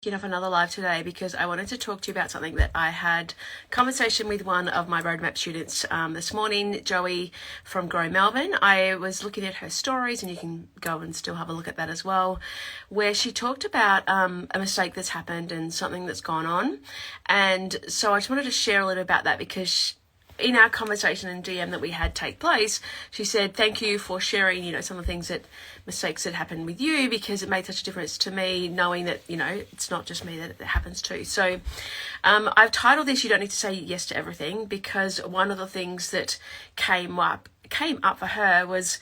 Of another live today because I wanted to talk to you about something that I had conversation with one of my roadmap students this morning, Joey from Grow Melbourne. I was looking at her stories, and you can go and still have a look at that as well, where she talked about a mistake that's happened and something that's gone on. And so I just wanted to share a little about that because in our conversation and DM that we had take place, she said, thank you for sharing, some of the things mistakes that happened with you, because it made such a difference to me knowing that, it's not just me that it happens to. So I've titled this, You Don't Need to Say Yes to Everything, because one of the things that came up for her was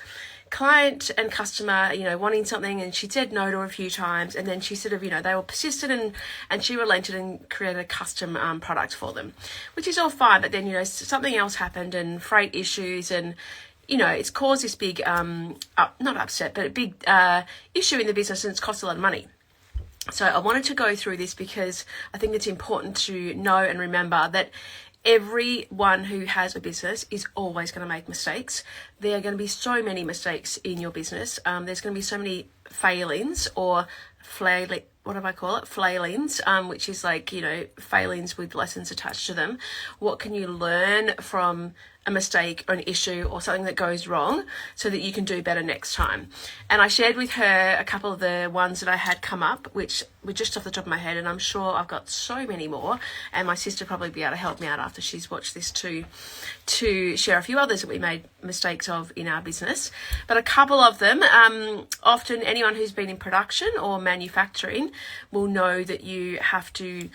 client and customer, wanting something, and she said no to her a few times, and then she sort of, they were persistent and she relented and created a custom product for them, which is all fine. But then, something else happened, and freight issues, and it's caused this big, not upset, but a big issue in the business, and it's cost a lot of money. So I wanted to go through this because I think it's important to know and remember that everyone who has a business is always going to make mistakes. There are going to be so many mistakes in your business. There's going to be so many failings or flailings, which is like, failings with lessons attached to them. What can you learn from a mistake or an issue or something that goes wrong so that you can do better next time? And I shared with her a couple of the ones that I had come up, which were just off the top of my head, and I'm sure I've got so many more, and my sister will probably be able to help me out after she's watched this too, to share a few others that we made mistakes of in our business. But a couple of them, often anyone who's been in production or manufacturing will know that you have to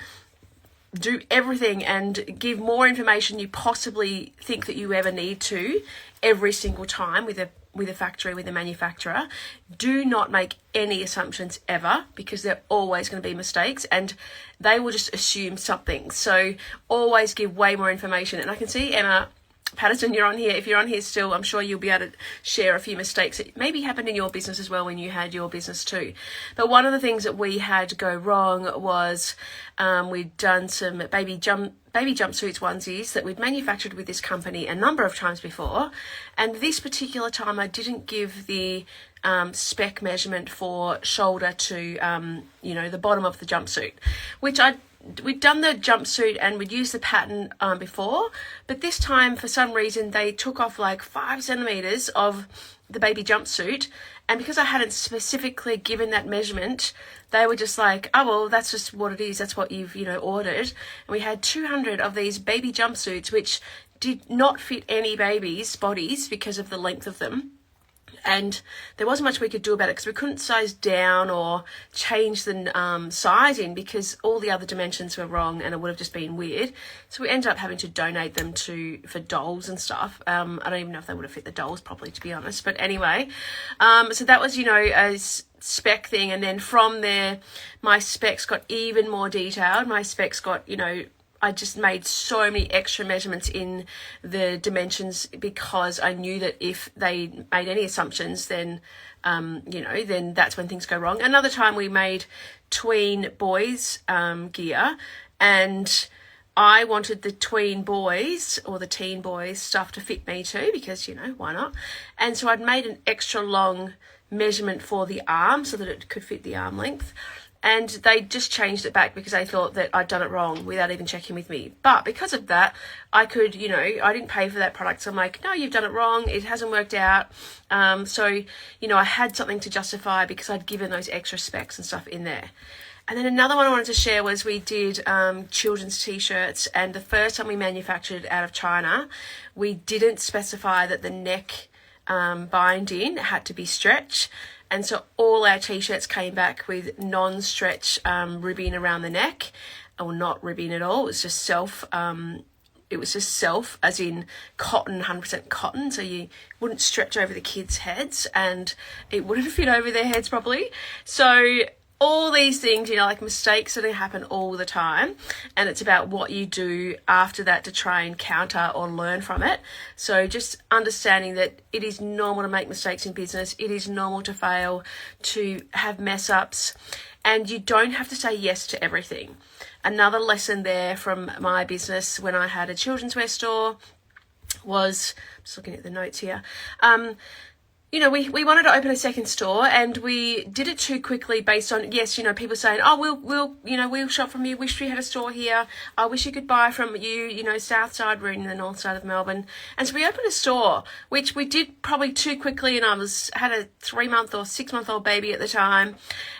do everything and give more information you possibly think that you ever need to every single time with a factory, with a manufacturer. Do not make any assumptions ever, because there are always going to be mistakes and they will just assume something. So always give way more information. And I can see Emma Patterson, you're on here. If you're on here still, I'm sure you'll be able to share a few mistakes that maybe happened in your business as well when you had your business too. But one of the things that we had go wrong was we'd done some baby jumpsuits, onesies that we'd manufactured with this company a number of times before. And this particular time I didn't give the spec measurement for shoulder to, the bottom of the jumpsuit, which we'd done the jumpsuit and we'd used the pattern before, but this time for some reason they took off like 5 centimeters of the baby jumpsuit, and because I hadn't specifically given that measurement, they were just like, oh well, that's just what it is, that's what you've ordered. And we had 200 of these baby jumpsuits which did not fit any babies' bodies because of the length of them. And there wasn't much we could do about it because we couldn't size down or change the sizing because all the other dimensions were wrong, and it would have just been weird. So we ended up having to donate them for dolls and stuff. I don't even know if they would have fit the dolls properly, to be honest. But anyway, so that was, a spec thing. And then from there, my specs got even more detailed. My specs got, I just made so many extra measurements in the dimensions because I knew that if they made any assumptions, then, then that's when things go wrong. Another time we made tween boys gear, and I wanted the tween boys or the teen boys stuff to fit me too because, why not? And so I'd made an extra long measurement for the arm so that it could fit the arm length. And they just changed it back because they thought that I'd done it wrong without even checking with me. But because of that, I could, I didn't pay for that product. So I'm like, no, you've done it wrong. It hasn't worked out. So, I had something to justify because I'd given those extra specs and stuff in there. And then another one I wanted to share was we did children's T-shirts. And the first time we manufactured out of China, we didn't specify that the neck binding had to be stretch. And so all our T-shirts came back with non-stretch ribbing around the neck, or not ribbing at all. It was just self, as in cotton, 100% cotton. So you wouldn't stretch over the kids' heads and it wouldn't fit over their heads properly. So all these things, like mistakes that happen all the time, and it's about what you do after that to try and counter or learn from it. So just understanding that it is normal to make mistakes in business. It is normal to fail, to have mess ups, and you don't have to say yes to everything. Another lesson there from my business when I had a children's wear store was, I'm just looking at the notes here, we wanted to open a second store, and we did it too quickly based on, yes, people saying, oh, we'll shop from you. Wish we had a store here. I wish you could buy from you, south side, we're in the north side of Melbourne. And so we opened a store, which we did probably too quickly. And I had a 3-month or 6-month-old baby at the time.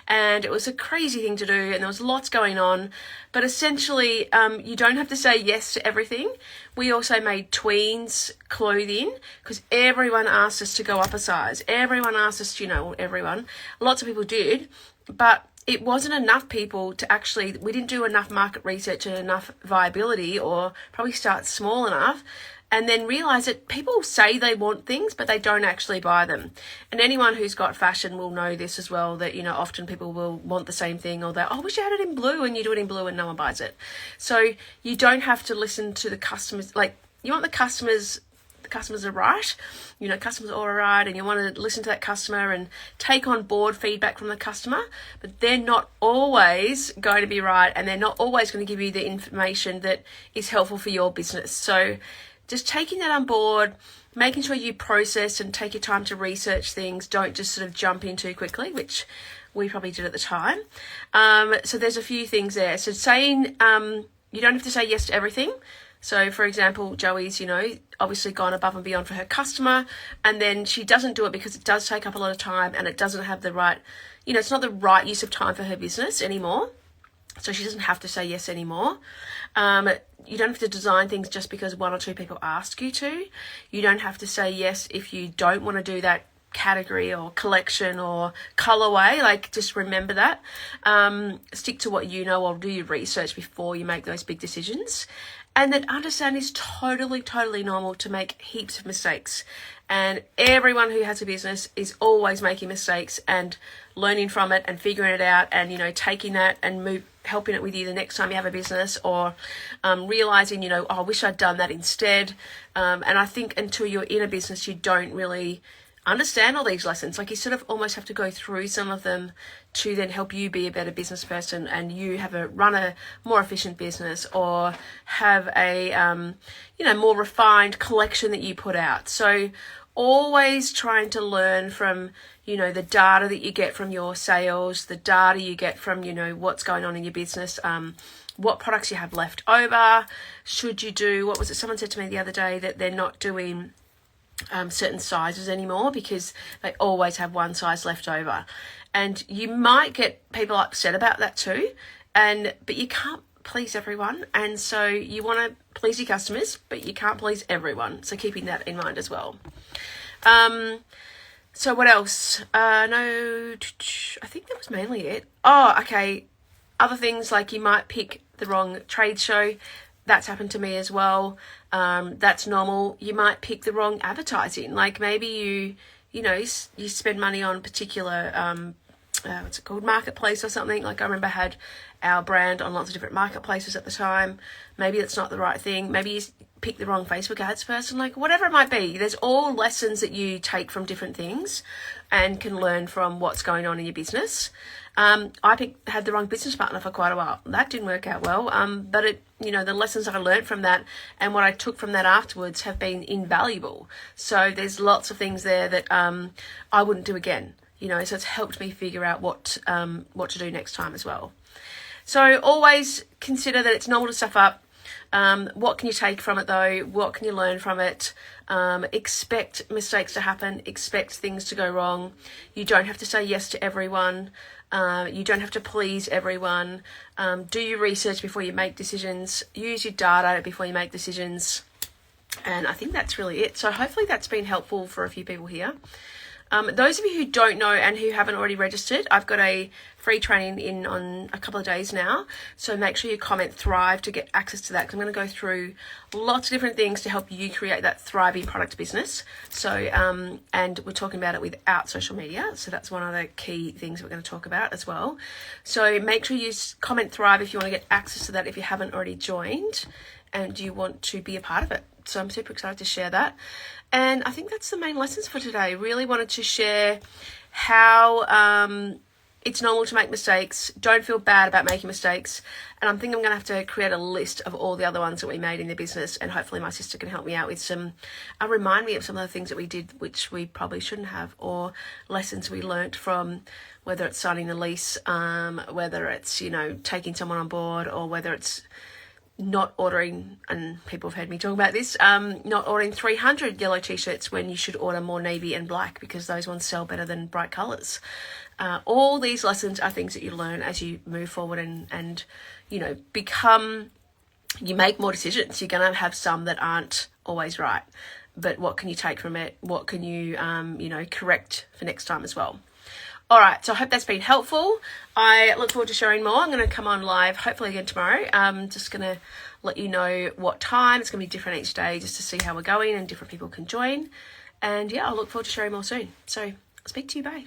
And it was a crazy thing to do, and there was lots going on. But essentially, you don't have to say yes to everything. We also made tweens clothing because everyone asked us to go up a size. Everyone asked us, everyone. Lots of people did, but it wasn't enough people to actually, we didn't do enough market research and enough viability, or probably start small enough, and then realize that people say they want things, but they don't actually buy them. And anyone who's got fashion will know this as well, that, often people will want the same thing, or I wish I had it in blue, and you do it in blue and no one buys it. So you don't have to listen to the customers. Like, you want the customers are right, customers are all right, and you want to listen to that customer and take on board feedback from the customer, but they're not always going to be right, and they're not always going to give you the information that is helpful for your business. So just taking that on board, making sure you process and take your time to research things. Don't just sort of jump in too quickly, which we probably did at the time. So there's a few things there. So saying, you don't have to say yes to everything. So, for example, Joey's, obviously gone above and beyond for her customer, and then she doesn't do it because it does take up a lot of time, and it doesn't have the right, it's not the right use of time for her business anymore. So she doesn't have to say yes anymore. You don't have to design things just because 1 or 2 people ask you to. You don't have to say yes if you don't want to do that category or collection or colorway. Like, just remember that. Stick to what you know, or do your research before you make those big decisions. And then understand it's totally, totally normal to make heaps of mistakes. And everyone who has a business is always making mistakes and learning from it and figuring it out, and, taking that and helping it with you the next time you have a business, or realizing, I wish I'd done that instead. And I think until you're in a business, you don't really understand all these lessons. Like, you sort of almost have to go through some of them to then help you be a better business person, and you run a more efficient business, or have a more refined collection that you put out. So always trying to learn from the data that you get from your sales, the data you get from what's going on in your business, what products you have left over. Should you do, what was it, someone said to me the other day that they're not doing certain sizes anymore because they always have one size left over. And you might get people upset about that too, but you can't please everyone, and so you want to please your customers, but you can't please everyone, so keeping that in mind as well. So what else? No, I think that was mainly it. Oh, okay. Other things, like you might pick the wrong trade show. That's happened to me as well. That's normal. You might pick the wrong advertising. Like, maybe you spend money on particular, what's it called, marketplace or something. Like, I remember I had our brand on lots of different marketplaces at the time. Maybe it's not the right thing. Maybe you pick the wrong Facebook ads person. Like, whatever it might be, there's all lessons that you take from different things and can learn from what's going on in your business. I had the wrong business partner for quite a while. That didn't work out well. But the lessons I learned from that and what I took from that afterwards have been invaluable. So there's lots of things there that I wouldn't do again. So it's helped me figure out what to do next time as well. So always consider that it's normal to stuff up. What can you take from it though? What can you learn from it? Expect mistakes to happen. Expect things to go wrong. You don't have to say yes to everyone. You don't have to please everyone. Do your research before you make decisions. Use your data before you make decisions. And I think that's really it. So hopefully that's been helpful for a few people here. Those of you who don't know and who haven't already registered, I've got a free training in on a couple of days now. So make sure you comment Thrive to get access to that, because I'm going to go through lots of different things to help you create that thriving product business. So, and we're talking about it without social media. So that's one of the key things we're going to talk about as well. So make sure you comment Thrive if you want to get access to that if you haven't already joined and you want to be a part of it. So I'm super excited to share that. And I think that's the main lessons for today. Really wanted to share how it's normal to make mistakes. Don't feel bad about making mistakes. And I'm thinking I'm going to have to create a list of all the other ones that we made in the business, and hopefully my sister can help me out with some, remind me of some of the things that we did which we probably shouldn't have, or lessons we learnt from, whether it's signing the lease, whether it's, taking someone on board, or whether it's not ordering, and people have heard me talk about this, not ordering 300 yellow t-shirts when you should order more navy and black because those ones sell better than bright colours. All these lessons are things that you learn as you move forward and you make more decisions. You're going to have some that aren't always right, but what can you take from it? What can you, correct for next time as well? All right, so I hope that's been helpful. I look forward to sharing more. I'm going to come on live, hopefully again tomorrow. I'm just going to let you know what time. It's going to be different each day just to see how we're going and different people can join. And yeah, I'll look forward to sharing more soon. So I'll speak to you. Bye.